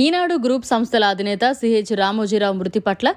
ఈనాడు group సంస్థల అధినేత CH Ramoji Rao మృతి పట్ల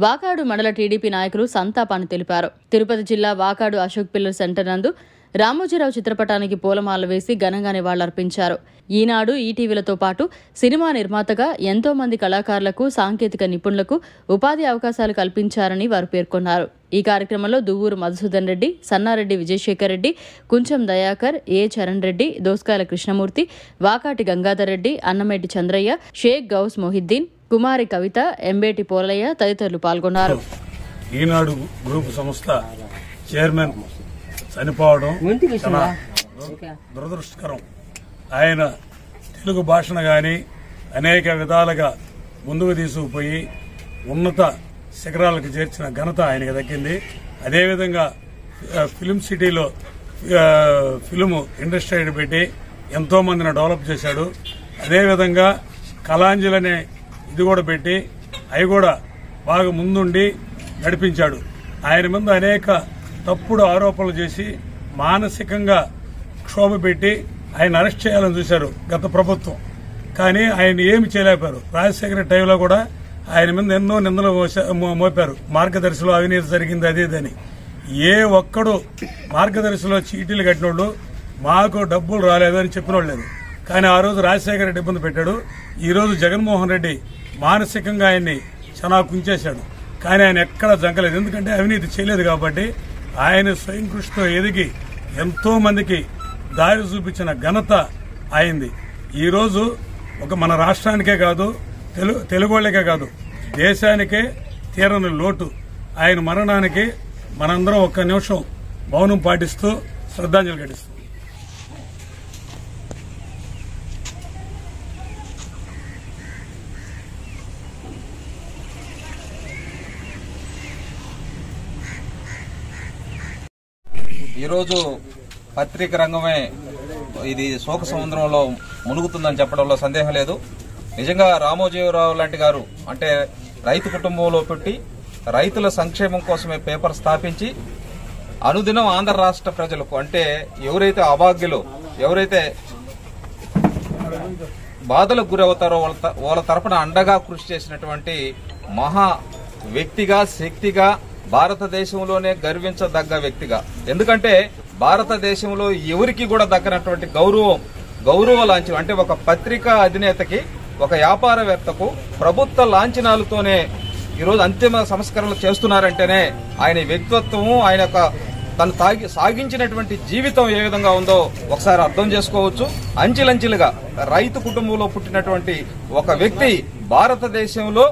వాకాడు మండల టీడీపీ నాయకులు సంతాపాన్ని తెలిపారు. తిరుపతి జిల్లా వాకాడు అశోక్ పిల్లర్ సెంటర్ నందు రామోజీరావు చిత్రపటానికి పూలమాల వేసి ఘనంగా నివాళులర్పించారు. ఈనాడు ఈటీవీలతో పాటు సినిమా నిర్మాతగా ఎంతో మంది కళాకారులకు, సాంకేతిక నిపుణులకు ఉపాధి అవకాశాలు కల్పించారని వారు పేర్కొన్నారు. ఈ కార్యక్రమంలో దువ్వూరు మధుసూదన్ రెడ్డి, సన్నారెడ్డి విజయశేఖర్ రెడ్డి, కుంచం దయాకర్, ఏ చరణ్ రెడ్డి, దోస్కాల కృష్ణమూర్తి, వాకాటి గంగాధర్ రెడ్డి, అన్నమేటి చంద్రయ్య, షేక్ గౌస్ మొహిద్దీన్, కుమారి కవిత, ఎంబేటి పోలయ్య తదితరులు పాల్గొన్నారు. ఈనాడు గ్రూప్ సంస్థ చైర్మన్ చనిపోవడం చాలా దురదృష్టకరం. ఆయన తెలుగు భాషను గాని అనేక విధాలుగా ముందుకు తీసుకుపోయి ఉన్నత శిఖరాలకు చేర్చిన ఘనత ఆయనకు దక్కింది. అదేవిధంగా ఫిలిం సిటీలో ఫిలిం ఇండస్ట్రీ పెట్టి ఎంతో మందిని డెవలప్ చేశాడు. అదేవిధంగా కళాంజలి అనే ఇది కూడా పెట్టి అవి కూడా బాగా ముందుండి నడిపించాడు. ఆయన ముందు అనేక తప్పుడు ఆరోపణలు చేసి మానసికంగా క్షోభ పెట్టి ఆయన అరెస్ట్ చేయాలని చూశారు గత ప్రభుత్వం. కానీ ఆయన ఏమి చేయలేకపోయారు. రాజశేఖర టైంలో కూడా ఆయన మీద ఎన్నో నిందలు మోపారు. మార్గదర్శిలో అవినీతి జరిగింది అదేదని. ఏ ఒక్కడు మార్గదర్శిలో చీటీలు కట్టినోళ్ళు మాకు డబ్బులు రాలేదు అని చెప్పినోళ్ళు లేదు. కానీ ఆ రోజు రాజశేఖర రెడ్డి ఇబ్బంది పెట్టాడు. ఈ రోజు జగన్మోహన్ రెడ్డి మానసికంగా ఆయన్ని చాలా కుంచేశాడు. కానీ ఆయన ఎక్కడా జంకలేదు. ఎందుకంటే అవినీతి చేయలేదు కాబట్టి. ఆయన స్వయం కృషితో ఎదిగి ఎంతో మందికి దారి చూపించిన ఘనత అయింది. ఈ రోజు ఒక మన రాష్ట్రానికే కాదు, తెలుగోళ్లకే కాదు, దేశానికే తీరని లోటు. ఆయన మరణానికి మనందరం ఒక్క నిమిషం మౌనం పాటిస్తూ శ్రద్ధాంజలి ఘటిస్తాం. ఈరోజు పత్రిక రంగమే ఇది శోక సముద్రంలో మునుగుతుందని చెప్పడంలో సందేహం లేదు. నిజంగా రామోజీరావు లాంటి గారు అంటే రైతు కుటుంబంలో పుట్టి రైతుల సంక్షేమం కోసమే పేపర్ స్థాపించి అనుదినం ఆంధ్ర రాష్ట్ర ప్రజలకు అంటే ఎవరైతే అభాగ్యులు, ఎవరైతే బాధలకు గురవుతారో వాళ్ళ తరపున అండగా కృషి చేసినటువంటి మహా వ్యక్తిగా, శక్తిగా, భారతదేశంలోనే గర్వించదగ్గ వ్యక్తిగా. ఎందుకంటే భారతదేశంలో ఎవరికి కూడా దక్కనటువంటి గౌరవ లాంఛనం అంటే ఒక పత్రికా అధినేతకి, ఒక వ్యాపారవేత్తకు ప్రభుత్వ లాంఛనాలతోనే ఈరోజు అంతిమ సంస్కరణలు చేస్తున్నారంటేనే ఆయన వ్యక్తిత్వము, ఆయన తను సాగించినటువంటి జీవితం ఏ విధంగా ఉందో ఒకసారి అర్థం చేసుకోవచ్చు. అంచెలంచెలుగా రైతు కుటుంబంలో పుట్టినటువంటి ఒక వ్యక్తి భారతదేశంలో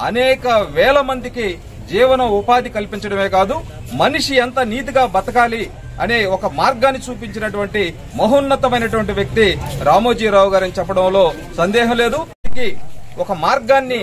అనేక వేల మందికి జీవన ఉపాధి కల్పించడమే కాదు, మనిషి ఎంత నీతిగా బతకాలి అనే ఒక మార్గాన్ని చూపించినటువంటి మహోన్నతమైనటువంటి వ్యక్తి రామోజీరావు గారని చెప్పడంలో సందేహం లేదు. ఒక మార్గాన్ని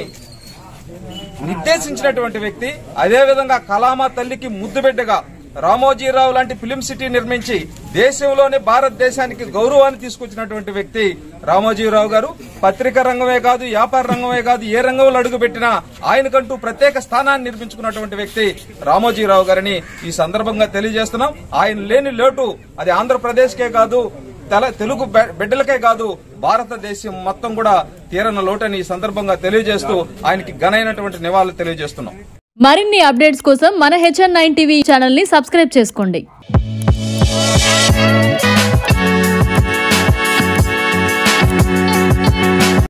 నిర్దేశించినటువంటి వ్యక్తి. అదేవిధంగా కలామా తల్లికి ముద్దుబిడ్డగా రామోజీరావు లాంటి ఫిలిం సిటీ నిర్మించి దేశంలోనే భారతదేశానికి గౌరవాన్ని తీసుకొచ్చినటువంటి వ్యక్తి రామోజీరావు గారు. పత్రికా రంగమే కాదు, వ్యాపార రంగమే కాదు, ఏ రంగంలో అడుగుపెట్టినా ఆయనకంటూ ప్రత్యేక స్థానాన్ని నిర్మించుకున్నటువంటి వ్యక్తి రామోజీరావు గారిని ఈ సందర్భంగా తెలియజేస్తున్నాం. ఆయన లేని లోటు అది ఆంధ్రప్రదేశ్కే కాదు, తెలుగు బిడ్డలకే కాదు, భారతదేశం మొత్తం కూడా తీరన లోటని ఈ సందర్భంగా తెలియజేస్తూ ఆయనకి ఘనమైనటువంటి నివాళులు తెలియజేస్తున్నాం. మరిన్ని అప్డేట్స్ కోసం మన HN9 టీవీ ఛానల్ ని సబ్స్క్రైబ్ చేసుకోండి.